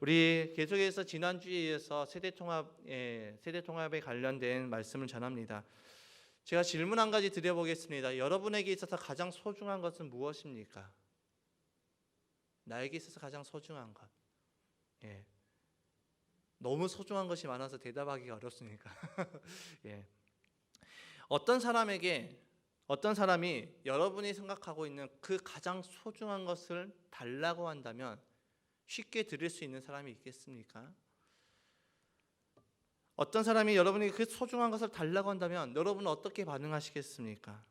우리 계속해서 지난주에서 세대 통합에 관련된 말씀을 전합니다. 제가 질문 한 가지 드려보겠습니다. 여러분에게 있어서 가장 소중한 것은 무엇입니까? 나에게 있어서 가장 소중한 것. 예. 너무 소중한 것이 많아서 대답하기가 어렵습니까? 예. 어떤 사람이 여러분이 생각하고 있는 그 가장 소중한 것을 달라고 한다면 쉽게 드릴 수 있는 사람이 있겠습니까? 어떤 사람이 여러분이 그 소중한 것을 달라고 한다면 여러분은 어떻게 반응하시겠습니까?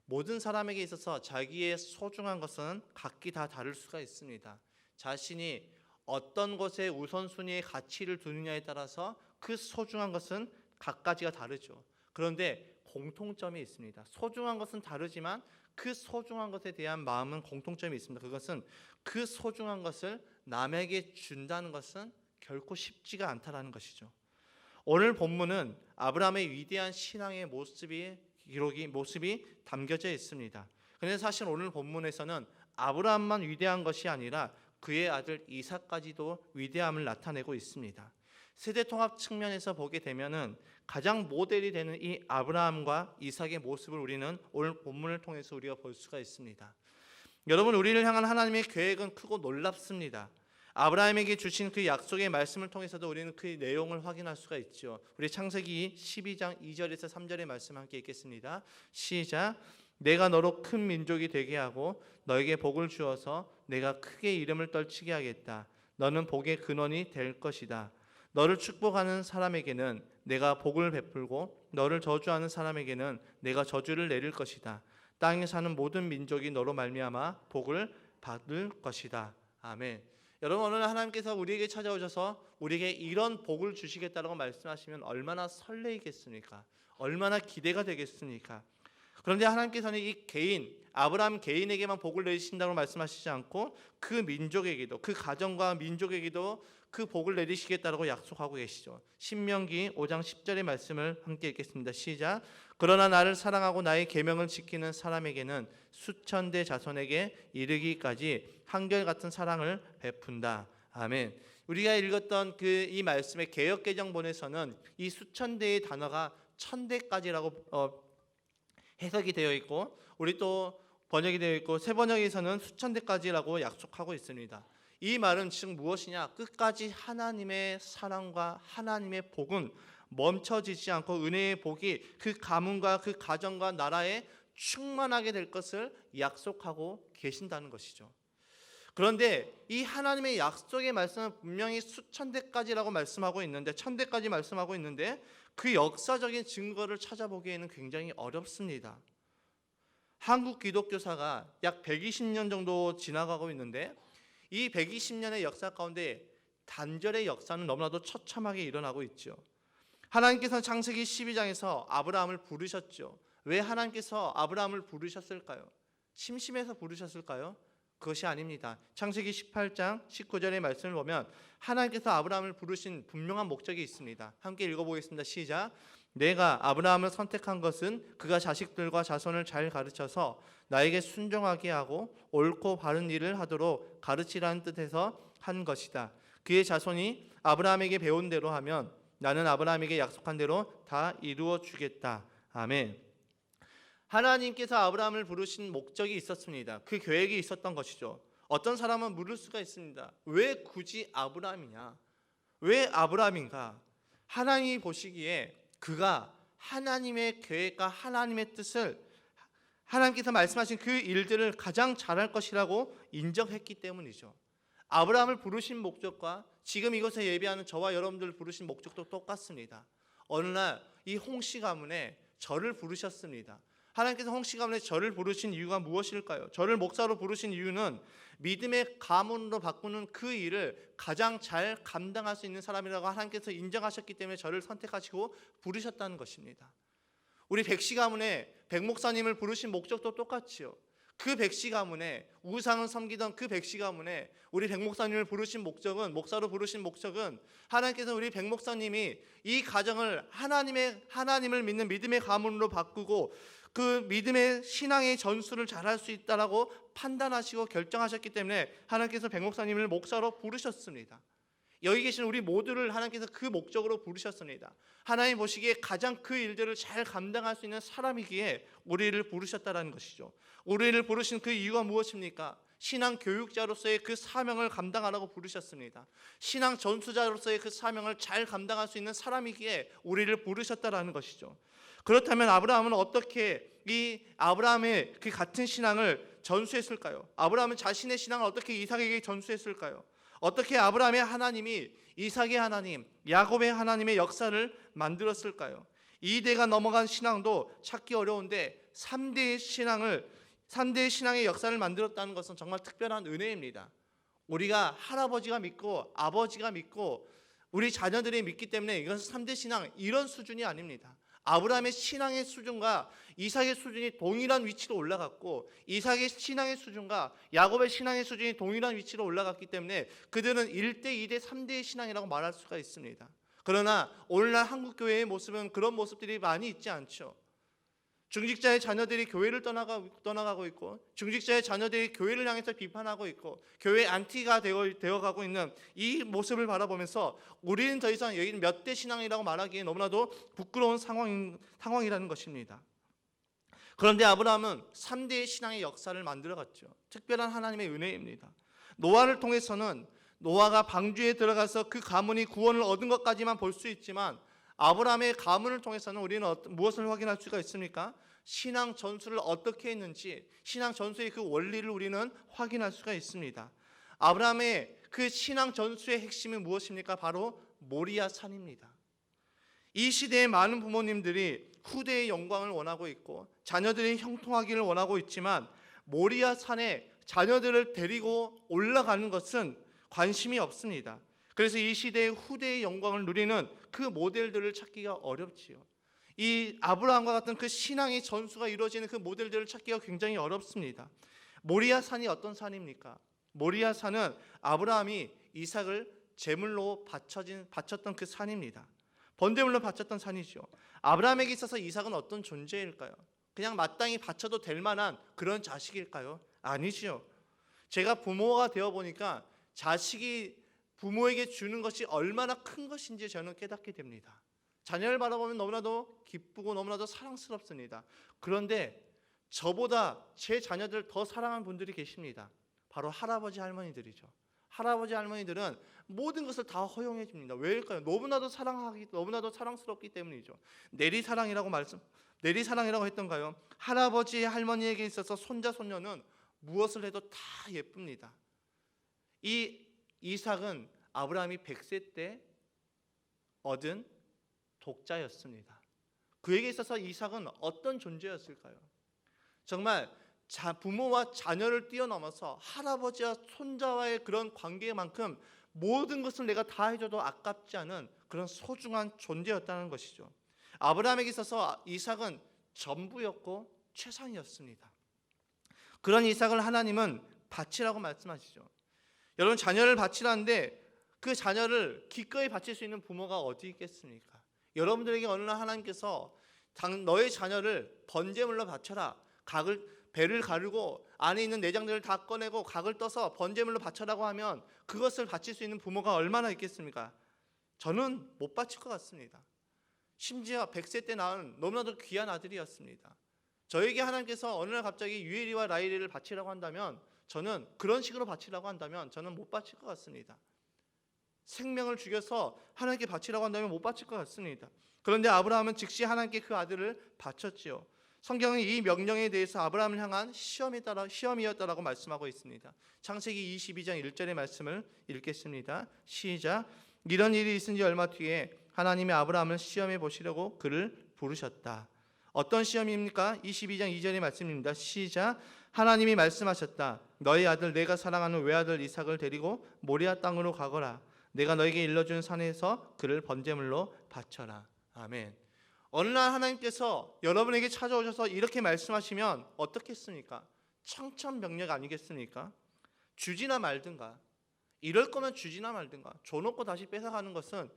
모든 사람에게 있어서 자기의 소중한 것은 각기 다 다를 수가 있습니다. 자신이 어떤 것에 우선순위의 가치를 두느냐에 따라서 그 소중한 것은 각가지가 다르죠. 그런데 공통점이 있습니다. 소중한 것은 다르지만 그 소중한 것에 대한 마음은 공통점이 있습니다. 그것은 그 소중한 것을 남에게 준다는 것은 결코 쉽지가 않다라는 것이죠. 오늘 본문은 아브라함의 위대한 신앙의 모습이 담겨져 있습니다. 그런데 사실 오늘 본문에서는 아브라함만 위대한 것이 아니라 그의 아들 이삭까지도 위대함을 나타내고 있습니다. 세대 통합 측면에서 보게 되면은 가장 모델이 되는 이 아브라함과 이삭의 모습을 우리는 오늘 본문을 통해서 우리가 볼 수가 있습니다. 여러분, 우리를 향한 하나님의 계획은 크고 놀랍습니다. 아브라함에게 주신 그 약속의 말씀을 통해서도 우리는 그 내용을 확인할 수가 있죠. 우리 창세기 12장 2절에서 3절의 말씀 함께 읽겠습니다. 시작. 내가 너로 큰 민족이 되게 하고 너에게 복을 주어서 내가 크게 이름을 떨치게 하겠다. 너는 복의 근원이 될 것이다. 너를 축복하는 사람에게는 내가 복을 베풀고 너를 저주하는 사람에게는 내가 저주를 내릴 것이다. 땅에 사는 모든 민족이 너로 말미암아 복을 받을 것이다. 아멘. 여러분, 오늘 하나님께서 우리에게 찾아오셔서 우리에게 이런 복을 주시겠다고 말씀하시면 얼마나 설레이겠습니까? 얼마나 기대가 되겠습니까? 그런데 하나님께서는 이 아브라함 개인에게만 복을 내리신다고 말씀하시지 않고 그 민족에게도, 그 가정과 민족에게도 그 복을 내리시겠다고 약속하고 계시죠. 신명기 5장 10절의 말씀을 함께 읽겠습니다. 시작. 그러나 나를 사랑하고 나의 계명을 지키는 사람에게는 수천대 자손에게 이르기까지 한결같은 사랑을 베푼다. 아멘. 우리가 읽었던 이 말씀의 개역개정본에서는 이 수천대의 단어가 천대까지라고 해석이 되어 있고, 우리 또 번역이 되어 있고, 새 번역에서는 수천대까지라고 약속하고 있습니다. 이 말은 즉 무엇이냐? 끝까지 하나님의 사랑과 하나님의 복은 멈춰지지 않고 은혜의 복이 그 가문과 그 가정과 나라에 충만하게 될 것을 약속하고 계신다는 것이죠. 그런데 이 하나님의 약속의 말씀은 분명히 수천대까지라고 말씀하고 있는데, 천대까지 말씀하고 있는데 그 역사적인 증거를 찾아보기에는 굉장히 어렵습니다. 한국 기독교사가 약 120년 정도 지나가고 있는데 이 120년의 역사 가운데 단절의 역사는 너무나도 처참하게 일어나고 있죠. 하나님께서는 창세기 12장에서 아브라함을 부르셨죠. 왜 하나님께서 아브라함을 부르셨을까요? 심심해서 부르셨을까요? 그것이 아닙니다. 창세기 18장 19절의 말씀을 보면 하나님께서 아브라함을 부르신 분명한 목적이 있습니다. 함께 읽어보겠습니다. 시작. 내가 아브라함을 선택한 것은 그가 자식들과 자손을 잘 가르쳐서 나에게 순종하게 하고 옳고 바른 일을 하도록 가르치라는 뜻에서 한 것이다. 그의 자손이 아브라함에게 배운 대로 하면 나는 아브라함에게 약속한 대로 다 이루어 주겠다. 아멘. 하나님께서 아브라함을 부르신 목적이 있었습니다. 그 계획이 있었던 것이죠. 어떤 사람은 물을 수가 있습니다. 왜 굳이 아브라함이냐? 왜 아브라함인가? 하나님이 보시기에 그가 하나님의 계획과 하나님의 뜻을, 하나님께서 말씀하신 그 일들을 가장 잘할 것이라고 인정했기 때문이죠. 아브라함을 부르신 목적과 지금 이것에 예배하는 저와 여러분들을 부르신 목적도 똑같습니다. 어느 날 이 홍씨 가문에 저를 부르셨습니다. 하나님께서 홍씨 가문에 저를 부르신 이유가 무엇일까요? 저를 목사로 부르신 이유는 믿음의 가문으로 바꾸는 그 일을 가장 잘 감당할 수 있는 사람이라고 하나님께서 인정하셨기 때문에 저를 선택하시고 부르셨다는 것입니다. 우리 백씨 가문에 백 목사님을 부르신 목적도 똑같지요. 그 백씨 가문에 우상을 섬기던 그 백씨 가문에 우리 백 목사님을 부르신 목적은, 목사로 부르신 목적은 하나님께서 우리 백 목사님이 이 가정을 하나님을 믿는 믿음의 가문으로 바꾸고 그 믿음의 신앙의 전수를 잘할 수 있다라고 판단하시고 결정하셨기 때문에 하나님께서 백 목사님을 목사로 부르셨습니다. 여기 계신 우리 모두를 하나님께서 그 목적으로 부르셨습니다. 하나님 보시기에 가장 그 일들을 잘 감당할 수 있는 사람이기에 우리를 부르셨다는 것이죠. 우리를 부르신 그 이유가 무엇입니까? 신앙 교육자로서의 그 사명을 감당하라고 부르셨습니다. 신앙 전수자로서의 그 사명을 잘 감당할 수 있는 사람이기에 우리를 부르셨다라는 것이죠. 그렇다면 아브라함은 어떻게 이 아브라함의 그 같은 신앙을 전수했을까요? 아브라함은 자신의 신앙을 어떻게 이삭에게 전수했을까요? 어떻게 아브라함의 하나님이 이삭의 하나님, 야곱의 하나님의 역사를 만들었을까요? 2대가 넘어간 신앙도 찾기 어려운데 3대의 신앙의 역사를 만들었다는 것은 정말 특별한 은혜입니다. 우리가 할아버지가 믿고 아버지가 믿고 우리 자녀들이 믿기 때문에 이것은 3대 신앙 이런 수준이 아닙니다. 아브라함의 신앙의 수준과 이삭의 수준이 동일한 위치로 올라갔고 이삭의 신앙의 수준과 야곱의 신앙의 수준이 동일한 위치로 올라갔기 때문에 그들은 1대, 2대, 3대의 신앙이라고 말할 수가 있습니다. 그러나 오늘날 한국교회의 모습은 그런 모습들이 많이 있지 않죠. 중직자의 자녀들이 교회를 떠나가고 있고 중직자의 자녀들이 교회를 향해서 비판하고 있고 교회 안티가 되어가고 있는 이 모습을 바라보면서 우리는 더 이상 여기는 몇 대 신앙이라고 말하기에 너무나도 부끄러운 상황이라는 것입니다. 그런데 아브라함은 3대의 신앙의 역사를 만들어갔죠. 특별한 하나님의 은혜입니다. 노아를 통해서는 노아가 방주에 들어가서 그 가문이 구원을 얻은 것까지만 볼 수 있지만 아브라함의 가문을 통해서는 우리는 무엇을 확인할 수가 있습니까? 신앙 전수를 어떻게 했는지 신앙 전수의 그 원리를 우리는 확인할 수가 있습니다. 아브라함의 그 신앙 전수의 핵심은 무엇입니까? 바로 모리아 산입니다. 이 시대의 많은 부모님들이 후대의 영광을 원하고 있고 자녀들이 형통하기를 원하고 있지만 모리아 산에 자녀들을 데리고 올라가는 것은 관심이 없습니다. 그래서 이 시대의 후대의 영광을 누리는 그 모델들을 찾기가 어렵지요. 이 아브라함과 같은 그 신앙의 전수가 이루어지는 그 모델들을 찾기가 굉장히 어렵습니다. 모리아 산이 어떤 산입니까? 모리아 산은 아브라함이 이삭을 제물로 바쳤던 그 산입니다. 번제물로 바쳤던 산이죠. 아브라함에게 있어서 이삭은 어떤 존재일까요? 그냥 마땅히 바쳐도 될 만한 그런 자식일까요? 아니죠. 제가 부모가 되어 보니까 자식이 부모에게 주는 것이 얼마나 큰 것인지 저는 깨닫게 됩니다. 자녀를 바라보면 너무나도 기쁘고 너무나도 사랑스럽습니다. 그런데 저보다 제 자녀들 더 사랑하는 분들이 계십니다. 바로 할아버지 할머니들이죠. 할아버지 할머니들은 모든 것을 다 허용해 줍니다. 왜일까요? 너무나도 사랑스럽기 때문이죠. 내리사랑이라고 했던가요? 할아버지 할머니에게 있어서 손자 손녀는 무엇을 해도 다 예쁩니다. 이 이삭은 아브라함이 100세 때 얻은 독자였습니다. 그에게 있어서 이삭은 어떤 존재였을까요? 정말 부모와 자녀를 뛰어넘어서 할아버지와 손자와의 그런 관계만큼 모든 것을 내가 다 해줘도 아깝지 않은 그런 소중한 존재였다는 것이죠. 아브라함에게 있어서 이삭은 전부였고 최상이었습니다. 그런 이삭을 하나님은 바치라고 말씀하시죠. 여러분, 자녀를 바치라는데 그 자녀를 기꺼이 바칠 수 있는 부모가 어디 있겠습니까? 여러분들에게 어느 날 하나님께서 너의 자녀를 번제물로 바쳐라, 배를 가르고 안에 있는 내장들을 다 꺼내고 각을 떠서 번제물로 바쳐라고 하면 그것을 바칠 수 있는 부모가 얼마나 있겠습니까? 저는 못 바칠 것 같습니다. 심지어 100세 때 낳은 너무나도 귀한 아들이었습니다. 저에게 하나님께서 어느 날 갑자기 유엘이와 라일이를 바치라고 한다면, 저는 그런 식으로 바치라고 한다면 저는 못 바칠 것 같습니다. 생명을 죽여서 하나님께 바치라고 한다면 못 바칠 것 같습니다. 그런데 아브라함은 즉시 하나님께 그 아들을 바쳤지요. 성경은 이 명령에 대해서 아브라함을 향한 시험이었다라고 말씀하고 있습니다. 창세기 22장 1절의 말씀을 읽겠습니다. 시작. 이런 일이 있은 지 얼마 뒤에 하나님이 아브라함을 시험해 보시려고 그를 부르셨다. 어떤 시험입니까? 22장 2절의 말씀입니다. 시작. 하나님이 말씀하셨다. 너희 아들 내가 사랑하는 외아들 이삭을 데리고 모리아 땅으로 가거라. 내가 너에게 일러준 산에서 그를 번제물로 바쳐라. 아멘. 어느 날 하나님께서 여러분에게 찾아오셔서 이렇게 말씀하시면 어떻겠습니까? 청천벽력 아니겠습니까? 주지나 말든가. 이럴 거면 주지나 말든가. 줘놓고 다시 뺏어가는 것은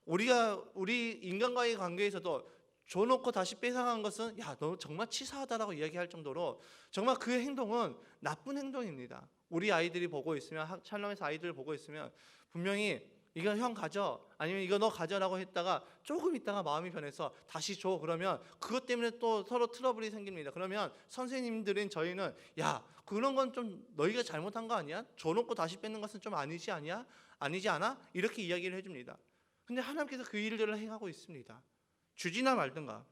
우리 인간과의 관계에서도 줘놓고 다시 뺏어가는 것은 야, 너 정말 치사하다라고 이야기할 정도로 정말 그 행동은 나쁜 행동입니다. 우리 아이들이 보고 있으면, 촬영에서 아이들을 보고 있으면 분명히 이거 형 가져, 아니면 이거 너 가져라고 했다가 조금 있다가 마음이 변해서 다시 줘. 그러면 그것 때문에 또 서로 트러블이 생깁니다. 그러면 선생님들인 저희는 야, 그런 건 좀 너희가 잘못한 거 아니야? 줘놓고 다시 뺏는 것은 좀 아니지 아니야? 아니지 않아? 이렇게 이야기를 해줍니다. 근데 하나님께서 그 일들을 행하고 있습니다. 주지나 말든가.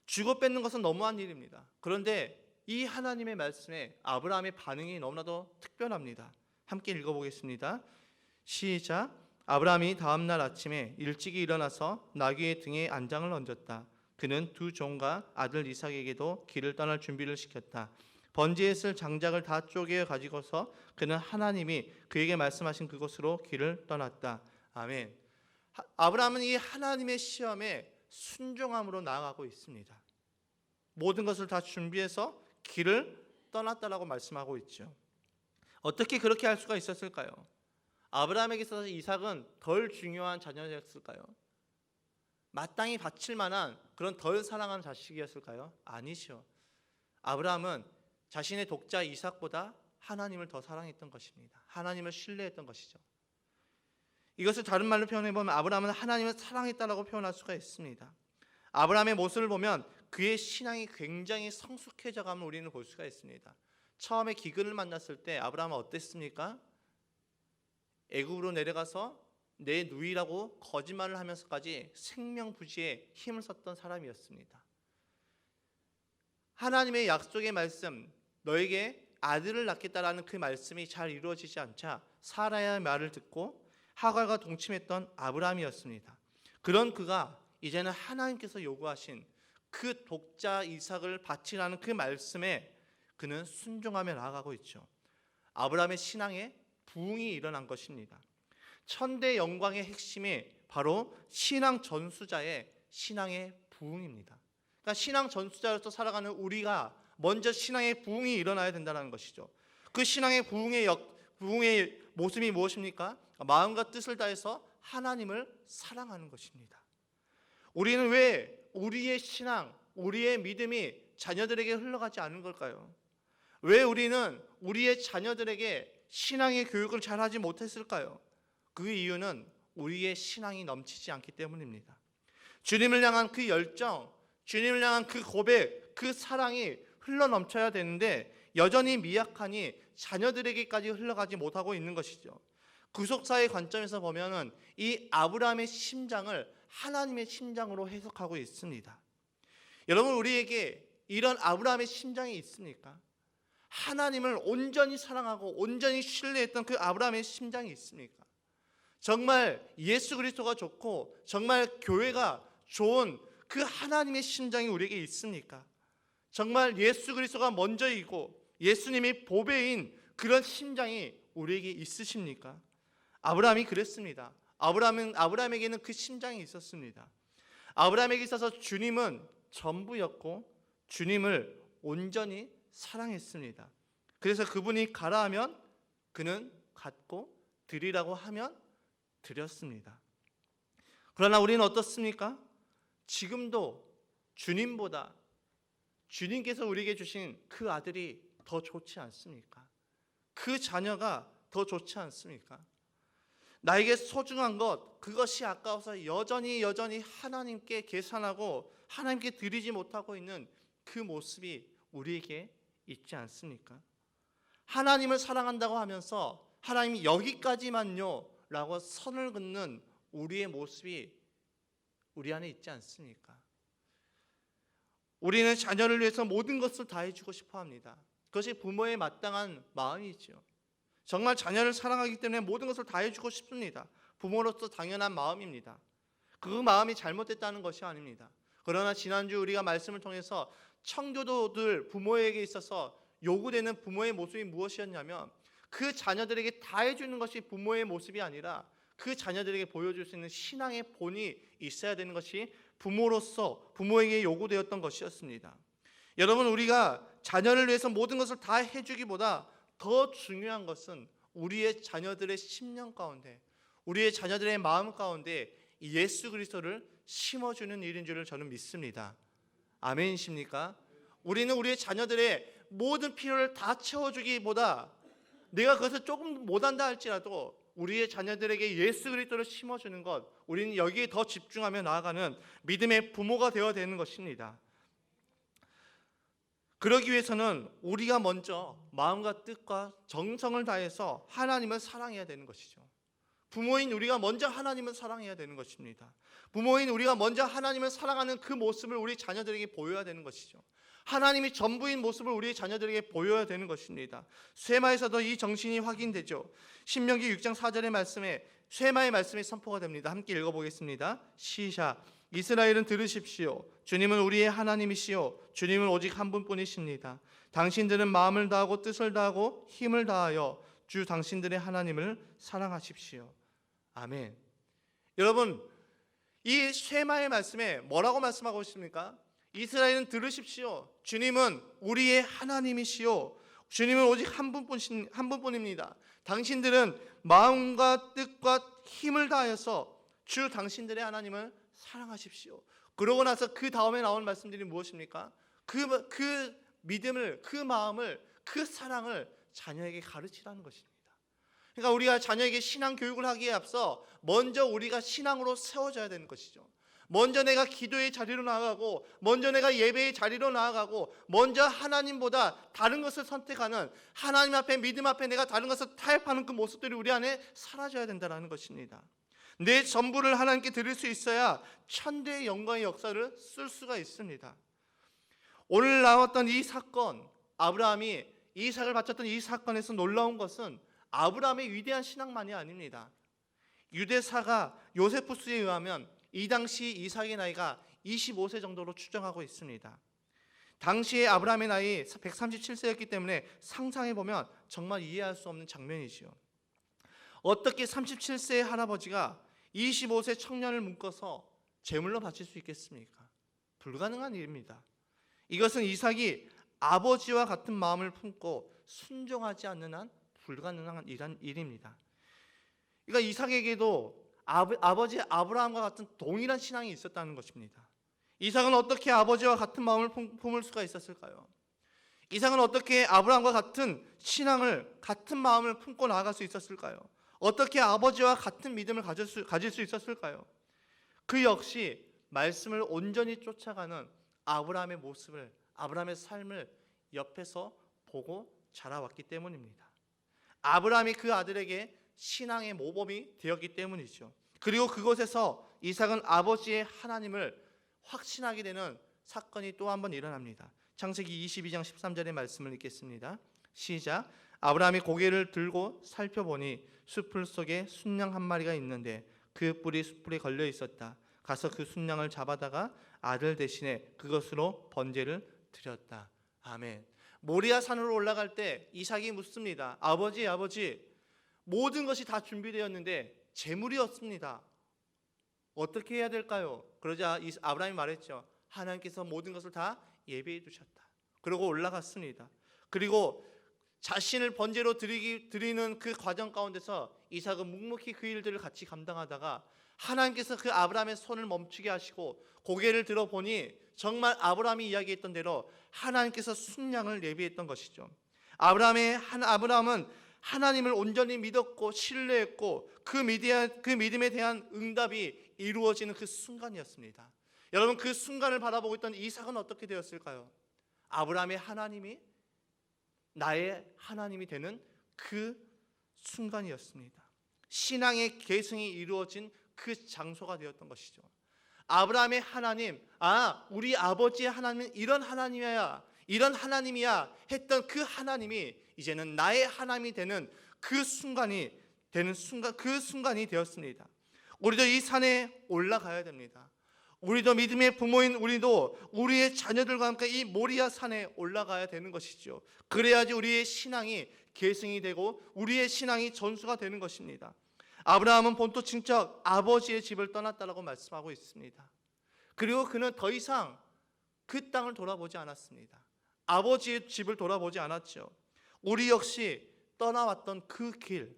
주고 뺏는 것은 너무한 일입니다. 그런데 이 하나님의 말씀에 아브라함의 반응이 너무나도 특별합니다. 함께 읽어보겠습니다. 시작. 아브라함이 다음날 아침에 일찍이 일어나서 나귀의 등에 안장을 얹었다. 그는 두 종과 아들 이삭에게도 길을 떠날 준비를 시켰다. 번제에 쓸 장작을 다 쪼개 가지고서 그는 하나님이 그에게 말씀하신 그곳으로 길을 떠났다. 아멘. 아브라함은 이 하나님의 시험에 순종함으로 나아가고 있습니다. 모든 것을 다 준비해서 길을 떠났다라고 말씀하고 있죠. 어떻게 그렇게 할 수가 있었을까요? 아브라함에게 있어서 이삭은 덜 중요한 자녀였을까요? 마땅히 바칠 만한 그런 덜 사랑하는 자식이었을까요? 아니죠. 아브라함은 자신의 독자 이삭보다 하나님을 더 사랑했던 것입니다. 하나님을 신뢰했던 것이죠. 이것을 다른 말로 표현해보면 아브라함은 하나님을 사랑했다라고 표현할 수가 있습니다. 아브라함의 모습을 보면 그의 신앙이 굉장히 성숙해져감을 우리는 볼 수가 있습니다. 처음에 기근을 만났을 때 아브라함은 어땠습니까? 애굽으로 내려가서 내 누이라고 거짓말을 하면서까지 생명부지에 힘을 썼던 사람이었습니다. 하나님의 약속의 말씀, 너에게 아들을 낳겠다라는 그 말씀이 잘 이루어지지 않자 사라의 말을 듣고 하갈과 동침했던 아브라함이었습니다. 그런 그가 이제는 하나님께서 요구하신 그 독자 이삭을 바치라는 그 말씀에 그는 순종하며 나아가고 있죠. 아브라함의 신앙에 부흥이 일어난 것입니다. 천대 영광의 핵심이 바로 신앙 전수자의 신앙의 부흥입니다. 그러니까 신앙 전수자로서 살아가는 우리가 먼저 신앙의 부흥이 일어나야 된다는 것이죠. 그 신앙의 부흥의 모습이 무엇입니까? 마음과 뜻을 다해서 하나님을 사랑하는 것입니다. 우리는 왜 우리의 신앙, 우리의 믿음이 자녀들에게 흘러가지 않은 걸까요? 왜 우리는 우리의 자녀들에게 신앙의 교육을 잘하지 못했을까요? 그 이유는 우리의 신앙이 넘치지 않기 때문입니다. 주님을 향한 그 열정, 주님을 향한 그 고백, 그 사랑이 흘러넘쳐야 되는데 여전히 미약하니 자녀들에게까지 흘러가지 못하고 있는 것이죠. 구속사의 관점에서 보면은 이 아브라함의 심장을 하나님의 심장으로 해석하고 있습니다. 여러분, 우리에게 이런 아브라함의 심장이 있습니까? 하나님을 온전히 사랑하고 온전히 신뢰했던 그 아브라함의 심장이 있습니까? 정말 예수 그리스도가 좋고 정말 교회가 좋은 그 하나님의 심장이 우리에게 있습니까? 정말 예수 그리스도가 먼저이고 예수님이 보배인 그런 심장이 우리에게 있으십니까? 아브라함이 그랬습니다. 아브라함에게는 그 심장이 있었습니다. 아브라함에게 있어서 주님은 전부였고 주님을 온전히 사랑했습니다. 그래서 그분이 가라 하면 그는 갔고 드리라고 하면 드렸습니다. 그러나 우리는 어떻습니까? 지금도 주님보다 주님께서 우리에게 주신 그 아들이 더 좋지 않습니까? 그 자녀가 더 좋지 않습니까? 나에게 소중한 것, 그것이 아까워서 여전히 하나님께 계산하고 하나님께 드리지 못하고 있는 그 모습이 우리에게 있지 않습니까? 하나님을 사랑한다고 하면서 하나님이 여기까지만요 라고 선을 긋는 우리의 모습이 우리 안에 있지 않습니까? 우리는 자녀를 위해서 모든 것을 다 해주고 싶어 합니다. 그것이 부모의 마땅한 마음이죠. 정말 자녀를 사랑하기 때문에 모든 것을 다 해주고 싶습니다. 부모로서 당연한 마음입니다. 그 마음이 잘못됐다는 것이 아닙니다. 그러나 지난주 우리가 말씀을 통해서 청교도들 부모에게 있어서 요구되는 부모의 모습이 무엇이었냐면 그 자녀들에게 다 해주는 것이 부모의 모습이 아니라 그 자녀들에게 보여줄 수 있는 신앙의 본이 있어야 되는 것이 부모로서 부모에게 요구되었던 것이었습니다. 여러분, 우리가 자녀를 위해서 모든 것을 다 해주기보다 더 중요한 것은 우리의 자녀들의 심령 가운데, 우리의 자녀들의 마음 가운데 예수 그리스도를 심어주는 일인 줄을 저는 믿습니다. 아멘이십니까? 우리는 우리의 자녀들의 모든 필요를 다 채워주기보다 내가 그것을 조금 못한다 할지라도 우리의 자녀들에게 예수 그리스도를 심어주는 것, 우리는 여기에 더 집중하며 나아가는 믿음의 부모가 되어야 되는 것입니다. 그러기 위해서는 우리가 먼저 마음과 뜻과 정성을 다해서 하나님을 사랑해야 되는 것이죠. 부모인 우리가 먼저 하나님을 사랑해야 되는 것입니다. 부모인 우리가 먼저 하나님을 사랑하는 그 모습을 우리 자녀들에게 보여야 되는 것이죠. 하나님이 전부인 모습을 우리 자녀들에게 보여야 되는 것입니다. 쇠마에서도 이 정신이 확인되죠. 신명기 6장 4절의 말씀에 쇠마의 말씀이 선포가 됩니다. 함께 읽어보겠습니다. 시작. 이스라엘은 들으십시오. 주님은 우리의 하나님이시요 주님은 오직 한 분뿐이십니다. 당신들은 마음을 다하고 뜻을 다하고 힘을 다하여 주 당신들의 하나님을 사랑하십시오. 아멘. 여러분, 이 쇠마의 말씀에 뭐라고 말씀하고 있습니까? 이스라엘은 들으십시오. 주님은 우리의 하나님이시요 주님은 오직 한 분뿐입니다. 당신들은 마음과 뜻과 힘을 다해서 주 당신들의 하나님을 사랑하십시오. 그러고 나서 그 다음에 나오는 말씀들이 무엇입니까? 그 믿음을, 그 마음을, 그 사랑을 자녀에게 가르치라는 것입니다. 그러니까 우리가 자녀에게 신앙 교육을 하기에 앞서 먼저 우리가 신앙으로 세워져야 되는 것이죠. 먼저 내가 기도의 자리로 나아가고, 먼저 내가 예배의 자리로 나아가고, 먼저 하나님보다 다른 것을 선택하는, 하나님 앞에, 믿음 앞에 내가 다른 것을 타협하는 그 모습들이 우리 안에 사라져야 된다는 것입니다. 내 전부를 하나님께 드릴 수 있어야 천대의 영광의 역사를 쓸 수가 있습니다. 오늘 나왔던 이 사건, 아브라함이 이삭을 바쳤던 이 사건에서 놀라운 것은 아브라함의 위대한 신앙만이 아닙니다. 유대사가 요세푸스에 의하면 이 당시 이삭의 나이가 25세 정도로 추정하고 있습니다. 당시에 아브라함의 나이 137세였기 때문에 상상해보면 정말 이해할 수 없는 장면이지요. 어떻게 37세의 할아버지가 25세 청년을 묶어서 제물로 바칠 수 있겠습니까? 불가능한 일입니다. 이것은 이삭이 아버지와 같은 마음을 품고 순종하지 않는 한 불가능한 일입니다. 그러니까 이삭에게도 아버지 아브라함과 같은 동일한 신앙이 있었다는 것입니다. 이삭은 어떻게 아버지와 같은 마음을 품을 수가 있었을까요? 이삭은 어떻게 아브라함과 같은 신앙을, 같은 마음을 품고 나아갈 수 있었을까요? 어떻게 아버지와 같은 믿음을 가질 수 있었을까요? 그 역시 말씀을 온전히 쫓아가는 아브라함의 모습을, 아브라함의 삶을 옆에서 보고 자라왔기 때문입니다. 아브라함이 그 아들에게 신앙의 모범이 되었기 때문이죠. 그리고 그곳에서 이삭은 아버지의 하나님을 확신하게 되는 사건이 또 한 번 일어납니다. 창세기 22장 13절의 말씀을 읽겠습니다. 시작. 아브라함이 고개를 들고 살펴보니 숲풀 속에 순양 한 마리가 있는데 그 뿔이 숯불에 걸려 있었다. 가서 그 순양을 잡아다가 아들 대신에 그것으로 번제를 드렸다. 아멘. 모리아 산으로 올라갈 때 이삭이 묻습니다. 아버지, 모든 것이 다 준비되었는데 재물이 없습니다. 어떻게 해야 될까요? 그러자 아브라함이 말했죠. 하나님께서 모든 것을 다 예비해 두셨다. 그리고 올라갔습니다. 그리고 자신을 번제로 드리는 그 과정 가운데서 이삭은 묵묵히 그 일들을 같이 감당하다가 하나님께서 그 아브라함의 손을 멈추게 하시고 고개를 들어보니 정말 아브라함이 이야기했던 대로 하나님께서 순양을 예비했던 것이죠. 아브라함은 하나님을 온전히 믿었고 신뢰했고 그 믿음에 대한 응답이 이루어지는 그 순간이었습니다. 여러분, 그 순간을 바라보고 있던 이삭은 어떻게 되었을까요? 아브라함의 하나님이 나의 하나님이 되는 그 순간이었습니다. 신앙의 계승이 이루어진 그 장소가 되었던 것이죠. 아브라함의 하나님, 우리 아버지의 하나님은 이런 하나님이야 했던 그 하나님이 이제는 나의 하나님이 되는 그 순간이 되었습니다. 우리도 이 산에 올라가야 됩니다. 우리도 믿음의 부모인 우리도 우리의 자녀들과 함께 이 모리아 산에 올라가야 되는 것이죠. 그래야지 우리의 신앙이 계승이 되고 우리의 신앙이 전수가 되는 것입니다. 아브라함은 본토 친척 아버지의 집을 떠났다라고 말씀하고 있습니다. 그리고 그는 더 이상 그 땅을 돌아보지 않았습니다. 아버지의 집을 돌아보지 않았죠. 우리 역시 떠나왔던 그 길,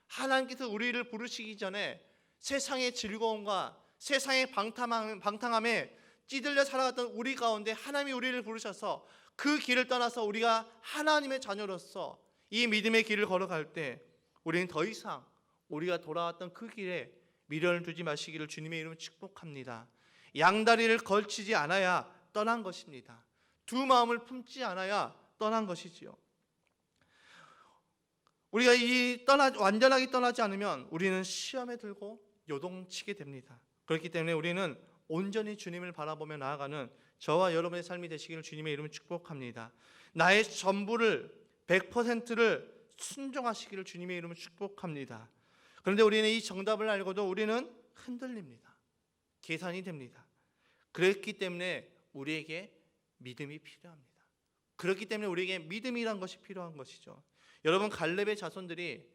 하나님께서 우리를 부르시기 전에 세상의 즐거움과 세상의 방탕함에 찌들려 살아갔던 우리 가운데 하나님이 우리를 부르셔서 그 길을 떠나서 우리가 하나님의 자녀로서 이 믿음의 길을 걸어갈 때 우리는 더 이상 우리가 돌아왔던 그 길에 미련을 두지 마시기를 주님의 이름으로 축복합니다. 양다리를 걸치지 않아야 떠난 것입니다. 두 마음을 품지 않아야 떠난 것이지요. 우리가 완전하게 떠나지 않으면 우리는 시험에 들고 요동치게 됩니다. 그렇기 때문에 우리는 온전히 주님을 바라보며 나아가는 저와 여러분의 삶이 되시기를 주님의 이름으로 축복합니다. 나의 전부를 100%를 순종하시기를 주님의 이름으로 축복합니다. 그런데 우리는 이 정답을 알고도 우리는 흔들립니다. 계산이 됩니다. 그렇기 때문에 우리에게 믿음이 필요합니다. 그렇기 때문에 우리에게 믿음이란 것이 필요한 것이죠. 여러분, 갈렙의 자손들이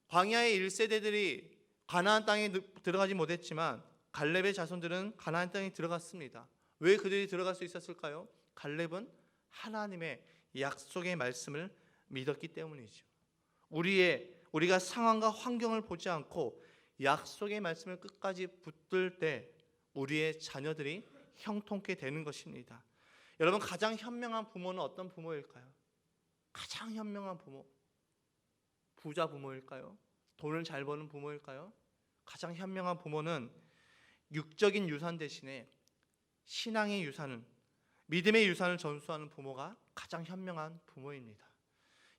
광야의 1세대들이 가나안 땅에 들어가지 못했지만 갈렙의 자손들은 가나안 땅에 들어갔습니다. 왜 그들이 들어갈 수 있었을까요? 갈렙은 하나님의 약속의 말씀을 믿었기 때문이죠. 우리가 상황과 환경을 보지 않고 약속의 말씀을 끝까지 붙들 때 우리의 자녀들이 형통케 되는 것입니다. 여러분, 가장 현명한 부모는 어떤 부모일까요? 가장 현명한 부모, 부자 부모일까요? 돈을 잘 버는 부모일까요? 가장 현명한 부모는 육적인 유산 대신에 신앙의 유산을, 믿음의 유산을 전수하는 부모가 가장 현명한 부모입니다.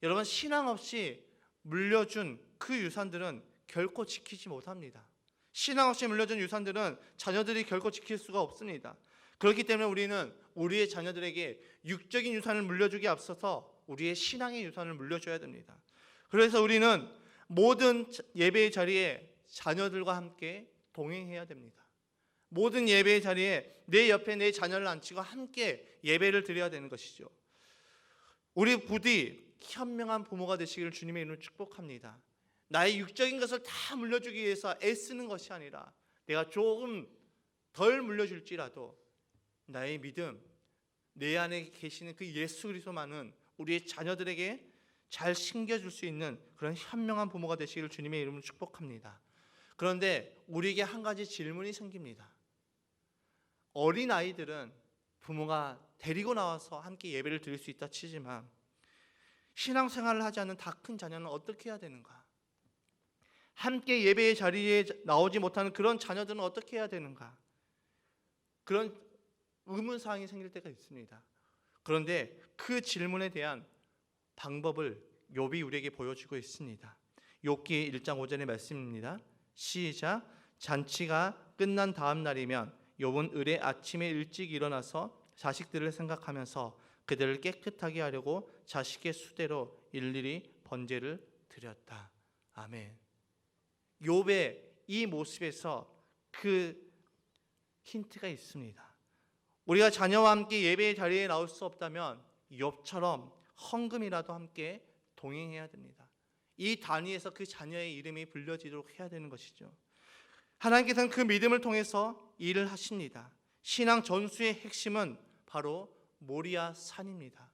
여러분, 신앙 없이 물려준 그 유산들은 결코 지키지 못합니다. 신앙 없이 물려준 유산들은 자녀들이 결코 지킬 수가 없습니다. 그렇기 때문에 우리는 우리의 자녀들에게 육적인 유산을 물려주기 앞서서 우리의 신앙의 유산을 물려줘야 됩니다. 그래서 우리는 모든 예배의 자리에 자녀들과 함께 동행해야 됩니다. 모든 예배의 자리에 내 옆에 내 자녀를 앉히고 함께 예배를 드려야 되는 것이죠. 우리 부디 현명한 부모가 되시기를 주님의 이름으로 축복합니다. 나의 육적인 것을 다 물려주기 위해서 애쓰는 것이 아니라 내가 조금 덜 물려줄지라도 나의 믿음, 내 안에 계시는 그 예수 그리스도만은 우리의 자녀들에게 잘 심겨줄 수 있는 그런 현명한 부모가 되시기를 주님의 이름으로 축복합니다. 그런데 우리에게 한 가지 질문이 생깁니다. 어린 아이들은 부모가 데리고 나와서 함께 예배를 드릴 수 있다 치지만 신앙생활을 하지 않는 다 큰 자녀는 어떻게 해야 되는가? 함께 예배의 자리에 나오지 못하는 그런 자녀들은 어떻게 해야 되는가? 그런 의문사항이 생길 때가 있습니다. 그런데 그 질문에 대한 방법을 욥이 우리에게 보여주고 있습니다. 욥기 1장 5절의 말씀입니다. 시작. 잔치가 끝난 다음 날이면 욥은 을에 아침에 일찍 일어나서 자식들을 생각하면서 그들을 깨끗하게 하려고 자식의 수대로 일일이 번제를 드렸다. 아멘. 욥의 이 모습에서 그 힌트가 있습니다. 우리가 자녀와 함께 예배의 자리에 나올 수 없다면 욥처럼 헌금이라도 함께 동행해야 됩니다. 이 단위에서 그 자녀의 이름이 불려지도록 해야 되는 것이죠. 하나님께서는 그 믿음을 통해서 일을 하십니다. 신앙 전수의 핵심은 바로 모리아 산입니다.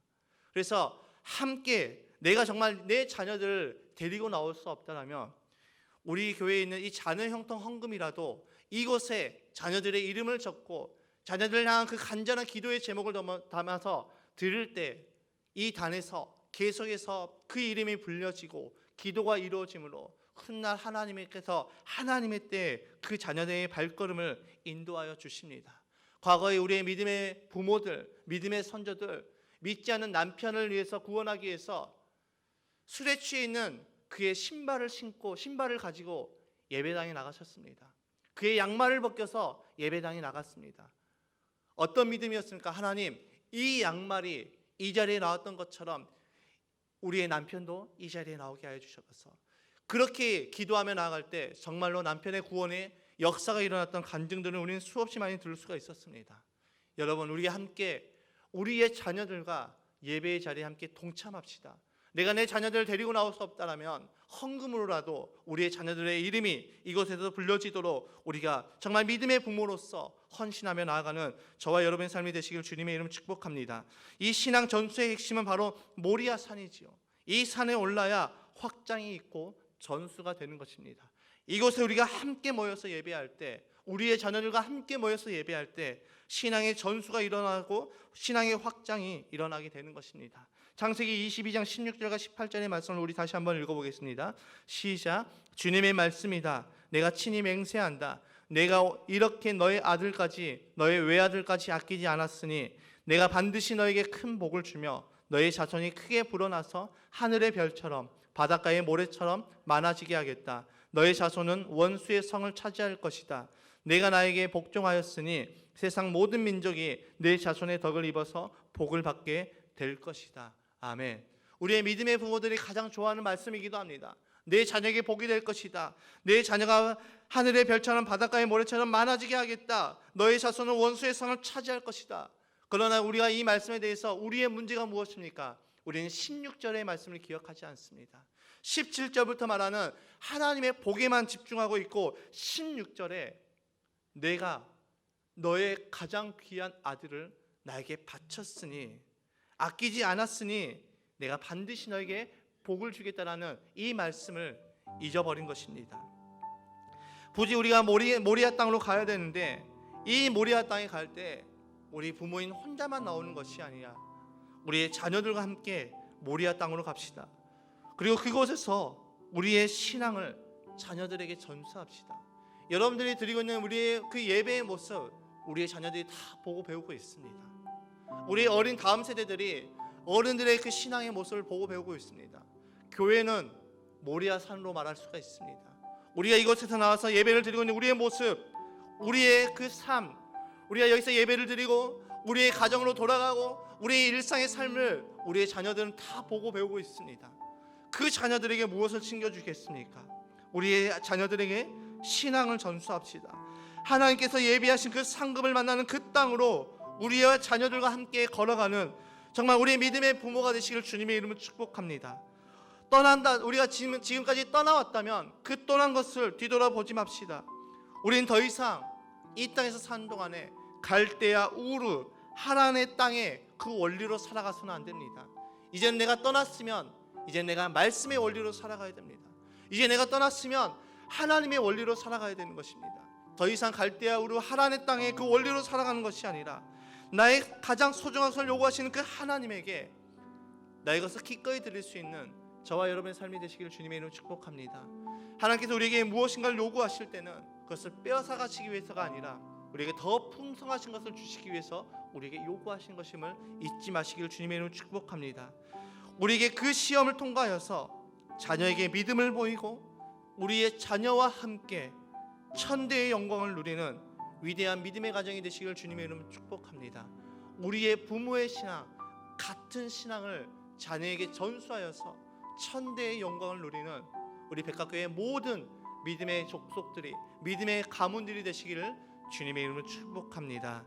그래서 함께 내가 정말 내 자녀들을 데리고 나올 수 없다면 우리 교회에 있는 이 자녀 형통 헌금이라도 이곳에 자녀들의 이름을 적고 자녀들을 향한 그 간절한 기도의 제목을 담아서 드릴 때 이 단에서 계속해서 그 이름이 불려지고 기도가 이루어짐으로 훗날 하나님께서 하나님의 때에 그 자녀들의 발걸음을 인도하여 주십니다. 과거에 우리의 믿음의 부모들, 믿음의 선조들, 믿지 않는 남편을 위해서 구원하기 위해서 술에 취해 있는 그의 신발을 신고 신발을 가지고 예배당에 나가셨습니다. 그의 양말을 벗겨서 예배당에 나갔습니다. 어떤 믿음이었습니까? 하나님, 이 양말이 이 자리에 나왔던 것처럼 우리의 남편도 이 자리에 나오게 하여 주셔서 그렇게 기도하며 나아갈 때 정말로 남편의 구원에 역사가 일어났던 간증들을 우리는 수없이 많이 들을 수가 있었습니다. 여러분, 우리 함께 우리의 자녀들과 예배의 자리에 함께 동참합시다. 내가 내 자녀들을 데리고 나올 수 없다면 헌금으로라도 우리의 자녀들의 이름이 이곳에서 불려지도록 우리가 정말 믿음의 부모로서 헌신하며 나아가는 저와 여러분의 삶이 되시길 주님의 이름으로 축복합니다. 이 신앙 전수의 핵심은 바로 모리아 산이지요. 이 산에 올라야 확장이 있고 전수가 되는 것입니다. 이곳에 우리가 함께 모여서 예배할 때, 우리의 자녀들과 함께 모여서 예배할 때 신앙의 전수가 일어나고 신앙의 확장이 일어나게 되는 것입니다. 창세기 22장 16절과 18절의 말씀을 우리 다시 한번 읽어보겠습니다. 시작. 주님의 말씀이다. 내가 친히 맹세한다. 내가 이렇게 너의 아들까지 너의 외아들까지 아끼지 않았으니 내가 반드시 너에게 큰 복을 주며 너의 자손이 크게 불어나서 하늘의 별처럼 바닷가의 모래처럼 많아지게 하겠다. 너의 자손은 원수의 성을 차지할 것이다. 내가 나에게 복종하였으니 세상 모든 민족이 내 자손의 덕을 입어서 복을 받게 될 것이다. 아멘. 우리의 믿음의 부모들이 가장 좋아하는 말씀이기도 합니다. 내 자녀에게 복이 될 것이다. 내 자녀가 하늘의 별처럼 바닷가의 모래처럼 많아지게 하겠다. 너의 자손은 원수의 성을 차지할 것이다. 그러나 우리가 이 말씀에 대해서 우리의 문제가 무엇입니까? 우리는 16절의 말씀을 기억하지 않습니다. 17절부터 말하는 하나님의 복에만 집중하고 있고 16절에 내가 너의 가장 귀한 아들을 나에게 바쳤으니 아끼지 않았으니 내가 반드시 너에게 복을 주겠다라는 이 말씀을 잊어버린 것입니다. 부디 우리가 모리아 땅으로 가야 되는데 이 모리아 땅에 갈 때 우리 부모인 혼자만 나오는 것이 아니라 우리의 자녀들과 함께 모리아 땅으로 갑시다. 그리고 그곳에서 우리의 신앙을 자녀들에게 전수합시다. 여러분들이 드리고 있는 우리의 그 예배의 모습 우리의 자녀들이 다 보고 배우고 있습니다. 우리 어린 다음 세대들이 어른들의 그 신앙의 모습을 보고 배우고 있습니다. 교회는 모리아 산으로 말할 수가 있습니다. 우리가 이곳에서 나와서 예배를 드리고 있는 우리의 모습, 우리의 그 삶, 우리가 여기서 예배를 드리고 우리의 가정으로 돌아가고 우리의 일상의 삶을 우리의 자녀들은 다 보고 배우고 있습니다. 그 자녀들에게 무엇을 챙겨주겠습니까? 우리의 자녀들에게 신앙을 전수합시다. 하나님께서 예비하신 그 상급을 만나는 그 땅으로 우리의 자녀들과 함께 걸어가는 정말 우리의 믿음의 부모가 되시길 주님의 이름으로 축복합니다. 우리가 지금까지 떠나왔다면 그 떠난 것을 뒤돌아보지 맙시다. 우리는 더 이상 이 땅에서 사는 동안에 갈대아, 우르, 하란의 땅에 그 원리로 살아가서는 안 됩니다. 이제 내가 떠났으면 이제 내가 말씀의 원리로 살아가야 됩니다. 이제 내가 떠났으면 하나님의 원리로 살아가야 되는 것입니다. 더 이상 갈대아, 우르, 하란의 땅에 그 원리로 살아가는 것이 아니라 나의 가장 소중한 것을 요구하시는 그 하나님에게 나의 것을 기꺼이 드릴 수 있는 저와 여러분의 삶이 되시기를 주님의 이름으로 축복합니다. 하나님께서 우리에게 무엇인가를 요구하실 때는 그것을 빼앗아가시기 위해서가 아니라 우리에게 더 풍성하신 것을 주시기 위해서 우리에게 요구하신 것임을 잊지 마시기를 주님의 이름으로 축복합니다. 우리에게 그 시험을 통과하여서 자녀에게 믿음을 보이고 우리의 자녀와 함께 천대의 영광을 누리는 위대한 믿음의 가정이 되시기를 주님의 이름으로 축복합니다. 우리의 부모의 신앙, 같은 신앙을 자녀에게 전수하여서 천대의 영광을 누리는 우리 백합교회의 모든 믿음의 족속들이, 믿음의 가문들이 되시기를 주님의 이름으로 축복합니다.